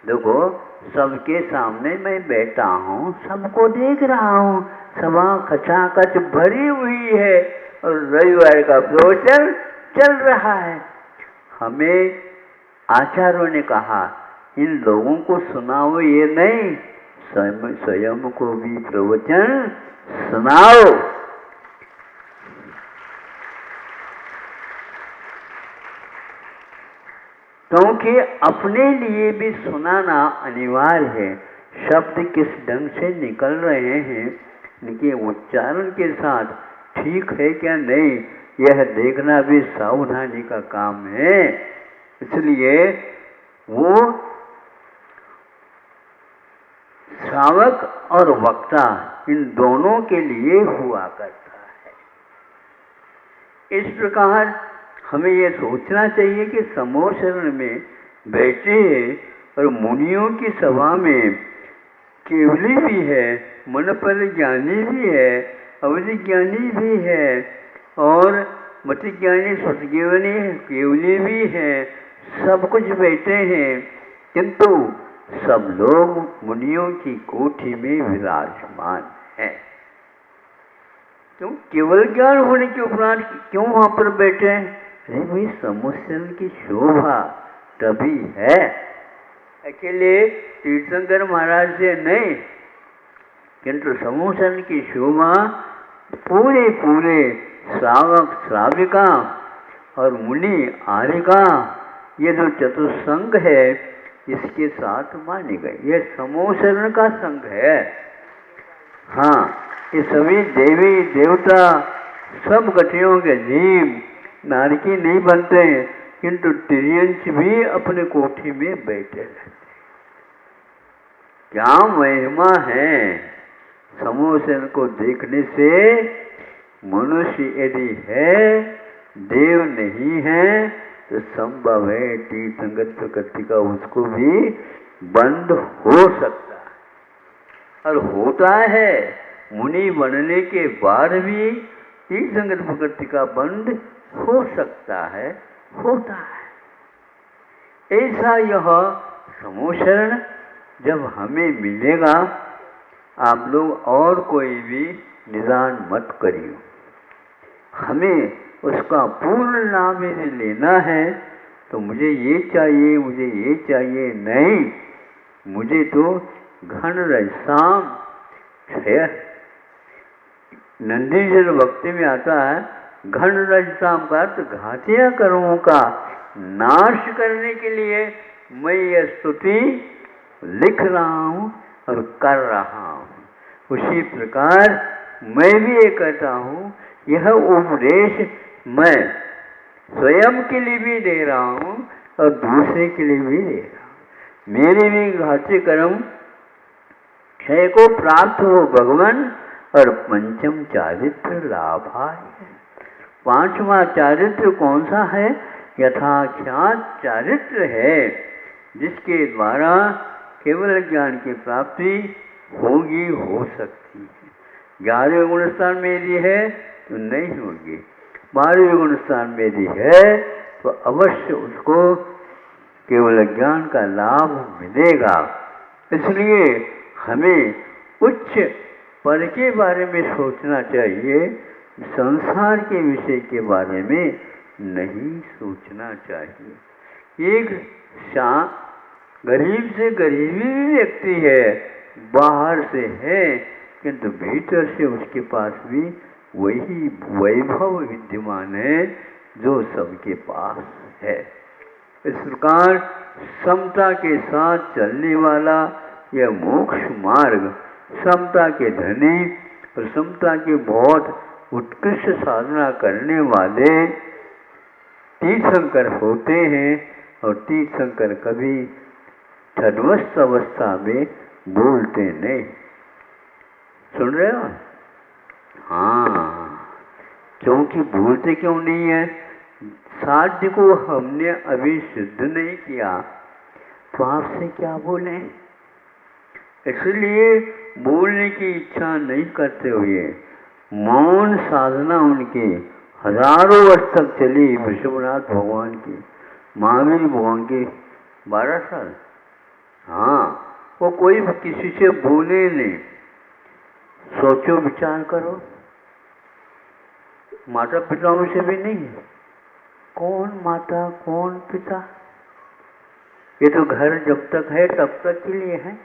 देखो सबके सामने मैं बैठा हूँ, सबको देख रहा हूँ, सभा खचाखच भरी हुई है और रविवार का प्रवचन चल रहा है। हमें आचार्यों ने कहा इन लोगों को सुनाओ, ये नहीं स्वयं को भी प्रवचन सुनाओ। क्योंकि अपने लिए भी सुनाना अनिवार्य है। शब्द किस ढंग से निकल रहे हैं, इनके उच्चारण के साथ ठीक है क्या नहीं, यह देखना भी सावधानी का काम है। इसलिए वो श्रावक और वक्ता इन दोनों के लिए हुआ करता है। इस प्रकार हमें यह सोचना चाहिए कि समूह शरण में बैठे और मुनियों की सभा में केवली भी है, मन पर ज्ञानी भी है, अवधि ज्ञानी भी है और मति ज्ञानी सतज्ञानी केवली भी है, सब कुछ बैठे हैं, किंतु सब लोग मुनियों की कोठी में विराजमान हैं। क्यों? केवल ज्ञान होने के उपरांत क्यों वहां पर बैठे हैं? अरे भाई, समुद्र की शोभा तभी है, अकेले तीर्थंकर महाराज से नहीं, किंतु समुद्र की शोभा पूरे पूरे श्रावक श्राविका और मुनि आर्यिका, ये जो चतुसंग है इसके साथ मानी गई। यह समूह शरण का संघ है। हाँ, ये सभी देवी देवता सब गठियों के जीव नारकी नहीं बनते, किंतु तिर्यंश भी अपने कोठी में बैठे रहते। क्या महिमा है! समूह शरण को देखने से मनुष्य यदि है, देव नहीं है, तो संभव है तीर्थंकर प्रकृति का उसको भी बंद हो सकता है और होता है। मुनि बनने के बाद भी तीर्थंकर प्रकृति का बंद हो सकता है, होता है। ऐसा यह समूह शरण जब हमें मिलेगा, आप लोग और कोई भी निदान मत करिए। हमें उसका पूर्ण नाम यदि लेना है तो मुझे ये चाहिए, मुझे ये चाहिए नहीं, मुझे तो घन रजसाम क्षय, नंदीजन भक्ति में आता है, घन रजसाम का अर्थ घातिया कर्मों का नाश करने के लिए मैं यह स्तुति लिख रहा हूँ और कर रहा हूँ। उसी प्रकार मैं भी ये कहता हूँ, यह उपदेश मैं स्वयं के लिए भी दे रहा हूँ और दूसरे के लिए भी दे रहा हूँ। मेरे भी घाती कर्म क्षय को प्राप्त हो भगवान, और पंचम चारित्र लाभाय। पांचवा चारित्र कौन सा है? यथाख्यात चारित्र है, जिसके द्वारा केवल ज्ञान की प्राप्ति होगी, हो सकती है। 11वें गुण स्थान में यदि है तो नहीं होगी, 12वें गुण स्थान में यदि है तो अवश्य उसको केवल ज्ञान का लाभ मिलेगा। इसलिए हमें उच्च पद के बारे में सोचना चाहिए, संसार के विषय के बारे में नहीं सोचना चाहिए। एक गरीब से गरीबी व्यक्ति है, बाहर से है, किंतु भीतर से उसके पास भी वही वैभव विद्यमान है जो सबके पास है। इस प्रकार समता के साथ चलने वाला यह मोक्ष मार्ग, समता के धनी और समता के बहुत उत्कृष्ट साधना करने वाले तीर्थंकर होते हैं, और तीर्थंकर कभी तटस्थ अवस्था में बोलते नहीं। सुन रहे हो? हाँ, क्योंकि बोलते क्यों नहीं है? साध्य को हमने अभी सिद्ध नहीं किया तो आपसे क्या बोले, इसलिए बोलने की इच्छा नहीं करते हुए मौन साधना उनकी हजारों वर्ष तक चली। विश्वनाथ भगवान की, महावीर भगवान की 12 साल। हाँ, वो कोई किसी से बोले नहीं। सोचो, विचार करो, माता पिताओं से भी नहीं। कौन माता कौन पिता? ये तो घर जब तक है तब तक के लिए है।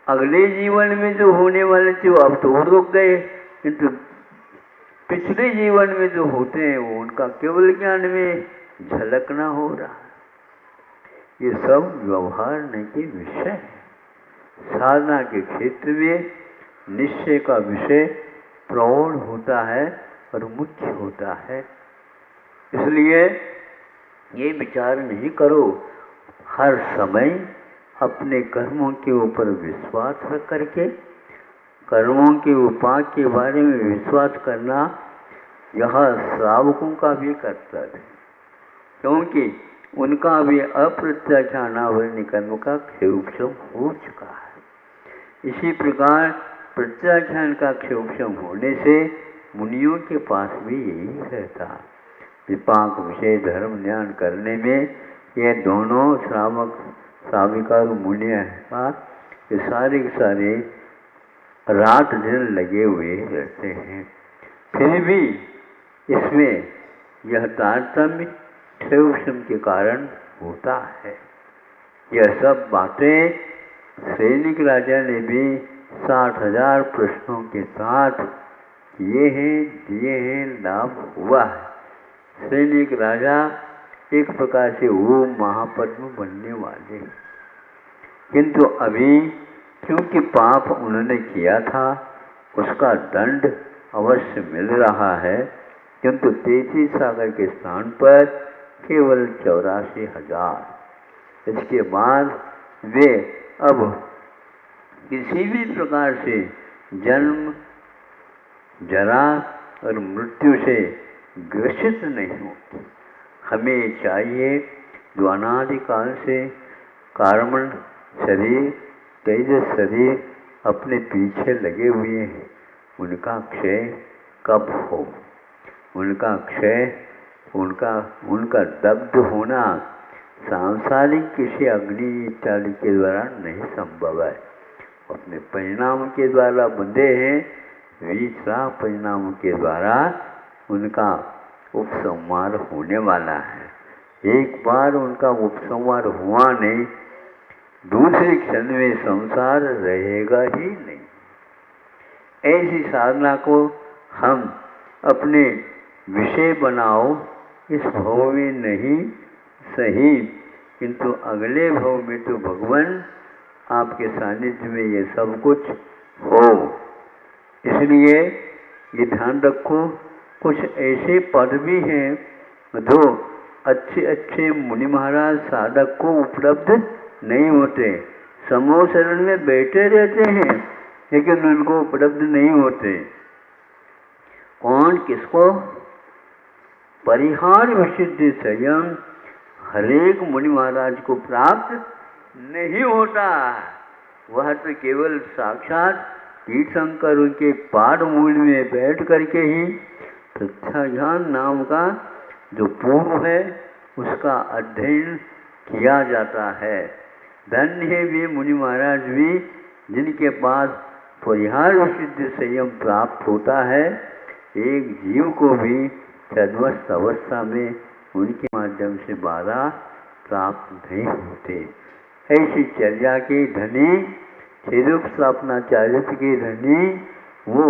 अगले जीवन में जो होने वाले थे अब तो रुक गए, किंतु पिछले जीवन में जो होते हैं वो उनका केवल ज्ञान में झलकना हो रहा है। ये सब व्यवहार के विषय है। साधना के क्षेत्र में निश्चय का विषय प्रौढ़ होता है और मुख्य होता है। इसलिए ये विचार नहीं करो हर समय अपने कर्मों के ऊपर विश्वास रख करके, कर्मों के उपाय के बारे में विश्वास करना यह श्रावकों का भी कर्तव्य है, क्योंकि उनका भी अप्रत्याख्यानावरण कर्म का क्षयोक्षम हो चुका है। इसी प्रकार प्रत्याख्यान का क्षयोक्षम होने से मुनियों के पास भी यही रहता। विपाक विषय धर्म ज्ञान करने में ये दोनों श्रावक श्राविका और मुनिया का ये सारे के सारे रात दिन लगे हुए रहते हैं। फिर भी इसमें यह तारतम्य क्षयोक्षम के कारण होता है। यह सब बातें सैनिक राजा ने भी 60,000 प्रश्नों के साथ किए हैं, दिए हैं, लाभ हुआ है। सैनिक राजा एक प्रकार से वो महापद्म बनने वाले, किंतु अभी क्योंकि पाप उन्होंने किया था उसका दंड अवश्य मिल रहा है, किंतु 33 सागर के स्थान पर केवल 84,000। इसके बाद वे अब किसी भी प्रकार से जन्म जरा और मृत्यु से ग्रसित नहीं होते। हमें चाहिए जो अनादिकाल से कार्बन शरीर तेजस शरीर अपने पीछे लगे हुए हैं, उनका क्षय कब हो, उनका क्षय उनका दग्ध होना सांसारिक किसी अग्नि इत्यादि के द्वारा नहीं संभव है। अपने परिणाम के द्वारा बंधे हैं, विश्राम परिणाम के द्वारा उनका उपसंहार होने वाला है। एक बार उनका उपसंहार हुआ नहीं, दूसरे क्षण में संसार रहेगा ही नहीं। ऐसी साधना को हम अपने विषय बनाओ, इस भव में नहीं सही, किंतु अगले भव में तो भगवान आपके सानिध्य में ये सब कुछ हो। इसलिए ये ध्यान रखो, कुछ ऐसे पद भी हैं जो अच्छे अच्छे मुनि महाराज साधक को उपलब्ध नहीं होते। समूह शरण में बैठे रहते हैं लेकिन उनको उपलब्ध नहीं होते। कौन किसको? परिहार विशुद्धि संयम हरेक मुनि महाराज को प्राप्त नहीं होता। वह तो केवल साक्षात तीर्थंकर उनके पाद मूल में बैठ करके ही प्रत्याख्यान नाम का जो पूर्व है उसका अध्ययन किया जाता है। धन्य है वे मुनि महाराज भी जिनके पास परिहार विशुद्ध संयम प्राप्त होता है। एक जीव को भी सद्वस्त अवस्था में उनके माध्यम से बाधा प्राप्त नहीं होते। ऐसी चर्या के धनी छिरूप स्थापनाचार्य के धनी वो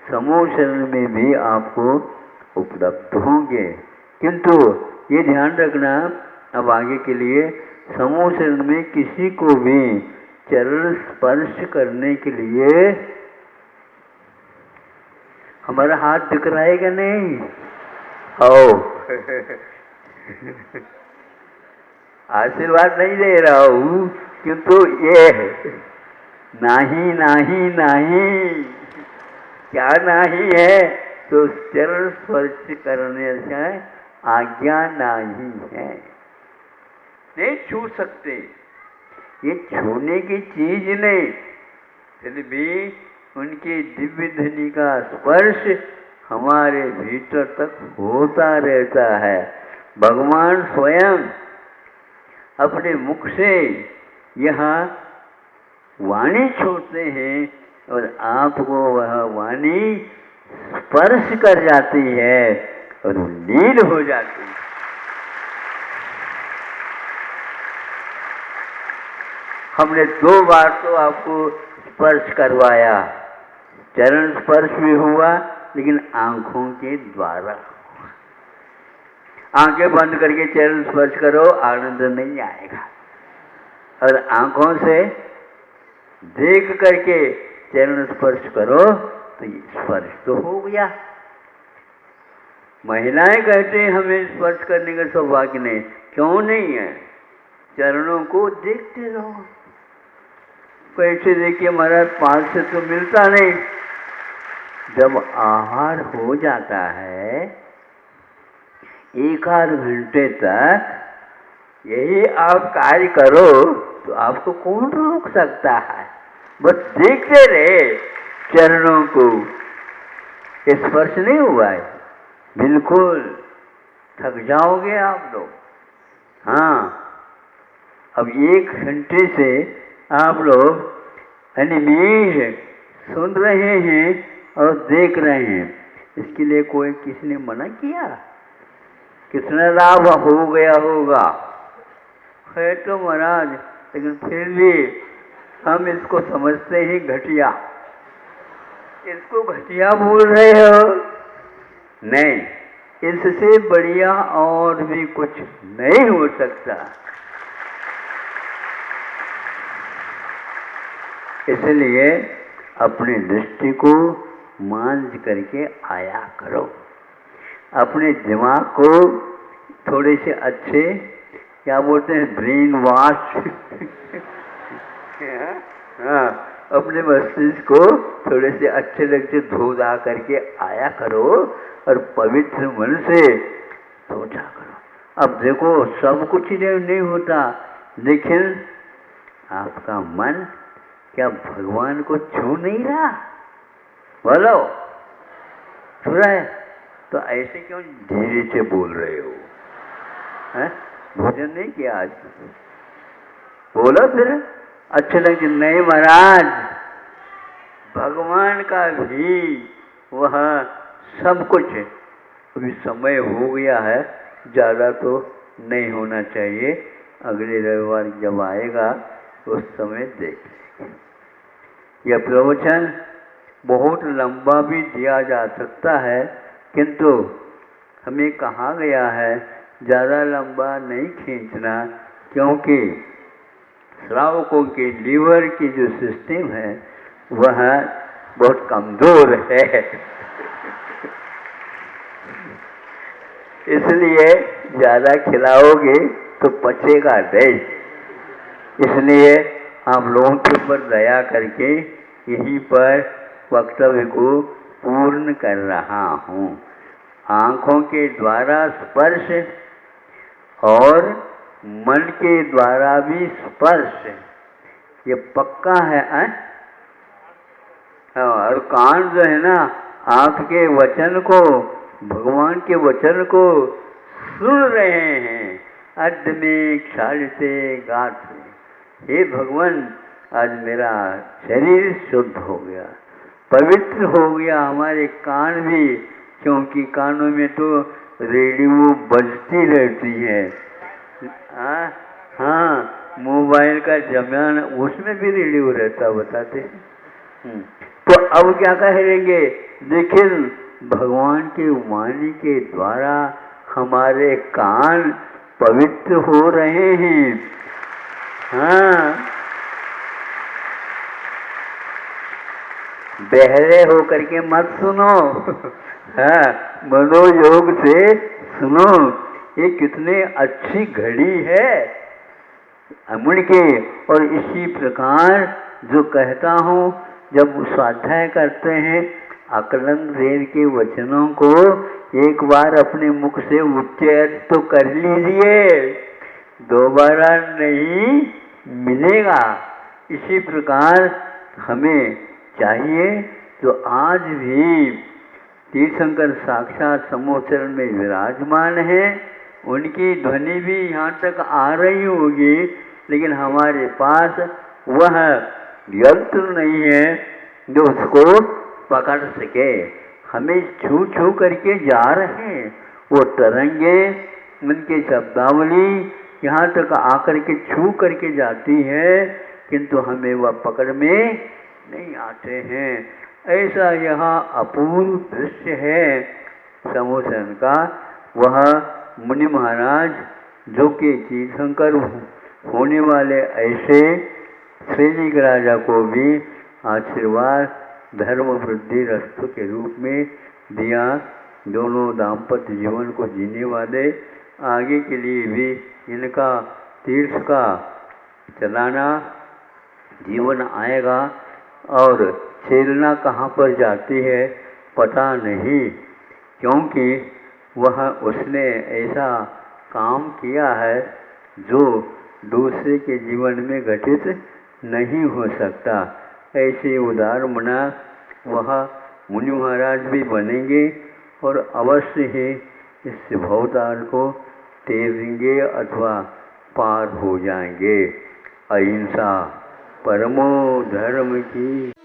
समूह शरण में भी आपको उपलब्ध होंगे। किंतु ये ध्यान रखना अब आगे के लिए, समूह शरण में किसी को भी चरण स्पर्श करने के लिए हमारा हाथ दिख रहा है क्या? नहीं आओ आशीर्वाद नहीं दे रहा हूँ, किंतु ये नहीं नहीं नहीं, क्या नहीं है? तो चरण स्पर्श करने से आज्ञा नहीं है, नहीं छू सकते। ये छूने की चीज नहीं, फिर भी उनकी दिव्य धनी का स्पर्श हमारे भीतर तक होता रहता है। भगवान स्वयं अपने मुख से यहाँ वाणी छोड़ते हैं और आपको वह वाणी स्पर्श कर जाती है और लीन हो जाती है। हमने 2 बार तो आपको स्पर्श करवाया, चरण स्पर्श भी हुआ लेकिन आंखों के द्वारा। आंखें बंद करके चरण स्पर्श करो, आनंद नहीं आएगा। और आंखों से देख करके चरण स्पर्श करो तो ये स्पर्श तो हो गया। महिलाएं कहते हैं हमें स्पर्श करने का सौभाग्य नहीं, क्यों नहीं है? चरणों को देखते रहो। कैसे देखिए महाराज, पास से तो मिलता नहीं। जब आहार हो जाता है 1 आध घंटे तक यही आप कार्य करो तो आपको कौन रोक सकता है? बस देखते रहे चरणों को। स्पर्श नहीं हुआ है, बिल्कुल थक जाओगे आप लोग। हाँ, अब 1 घंटे से आप लोग एनिमेश सुन रहे हैं और देख रहे हैं, इसके लिए कोई किसी ने मना किया? कितना लाभ हो गया होगा? है तो महाराज, लेकिन फिर भी हम इसको समझते ही घटिया। इसको घटिया बोल रहे हो? नहीं, इससे बढ़िया और भी कुछ नहीं हो सकता। इसलिए अपनी दृष्टि को मांझ करके आया करो। अपने दिमाग को थोड़े से अच्छे, क्या बोलते हैं, ब्रेन वॉश हाँ, अपने मस्तिष्क को थोड़े से अच्छे ढंग से धो धा करके आया करो और पवित्र मन से सोचा करो। अब देखो सब कुछ नहीं होता, लेकिन आपका मन क्या भगवान को छू नहीं रहा? बोलो, छू रहा है? तो ऐसे क्यों धीरे से बोल रहे हो? हैं? भोजन नहीं किया आज? बोलो फिर अच्छे लगे। नहीं महाराज, भगवान का भी वह सब कुछ है। अभी समय हो गया है, ज़्यादा तो नहीं होना चाहिए। अगले रविवार जब आएगा उस समय देख लेंगे। यह प्रवचन बहुत लंबा भी दिया जा सकता है, किंतु हमें कहा गया है ज़्यादा लंबा नहीं खींचना, क्योंकि श्रावकों के लीवर की जो सिस्टम है वह बहुत कमज़ोर है। इसलिए ज़्यादा खिलाओगे तो पचेगा नहीं। इसलिए आप लोगों के ऊपर दया करके यहीं पर वक्तव्य को पूर्ण कर रहा हूँ। आँखों के द्वारा स्पर्श और मन के द्वारा भी स्पर्श, ये पक्का है। और कान जो है ना, आँख के वचन को, भगवान के वचन को सुन रहे हैं। अद्य में क्षाल से गाठ से, हे भगवान आज मेरा शरीर शुद्ध हो गया, पवित्र हो गया। हमारे कान भी, क्योंकि कानों में तो रेडियो बजती रहती है। हाँ, मोबाइल का जमाना, उसमें भी रेडियो रहता, बताते हैं। तो अब क्या कहेंगे? लेकिन भगवान के वाणी के द्वारा हमारे कान पवित्र हो रहे हैं। हाँ, बहरे हो करके मत सुनो। हाँ, मनोयोग से सुनो। ये कितने अच्छी घड़ी है अमूल के। और इसी प्रकार जो कहता हूँ, जब स्वाध्याय करते हैं आकलन देव के वचनों को एक बार अपने मुख से उच्चारण तो कर लीजिए, दोबारा नहीं मिलेगा। इसी प्रकार हमें चाहिए। तो आज भी तीर्थंकर साक्षात समोचरण में विराजमान है, उनकी ध्वनि भी यहाँ तक आ रही होगी, लेकिन हमारे पास वह यंत्र नहीं है जो उसको पकड़ सके। हमें छू छू करके जा रहे हैं वो तरंगे, उनके शब्दावली यहाँ तक आकर के छू करके जाती है, किंतु हमें वह पकड़ में नहीं आते हैं। ऐसा यहाँ अपूर्व दृश्य है समोचरण का। वह मुनि महाराज जो कि तीर्थंकर होने वाले ऐसे श्रीजी के राजा को भी आशीर्वाद धर्म वृद्धि रस्तु के रूप में दिया। दोनों दाम्पत्य जीवन को जीने वाले आगे के लिए भी इनका तीर्थ का चलाना जीवन आएगा और छेलना कहाँ पर जाती है पता नहीं, क्योंकि वह उसने ऐसा काम किया है जो दूसरे के जीवन में घटित नहीं हो सकता। ऐसे उदार मना वह मुनि महाराज भी बनेंगे और अवश्य ही इस भवताल को तेरेंगे अथवा पार हो जाएंगे। अहिंसा परमो धर्म की।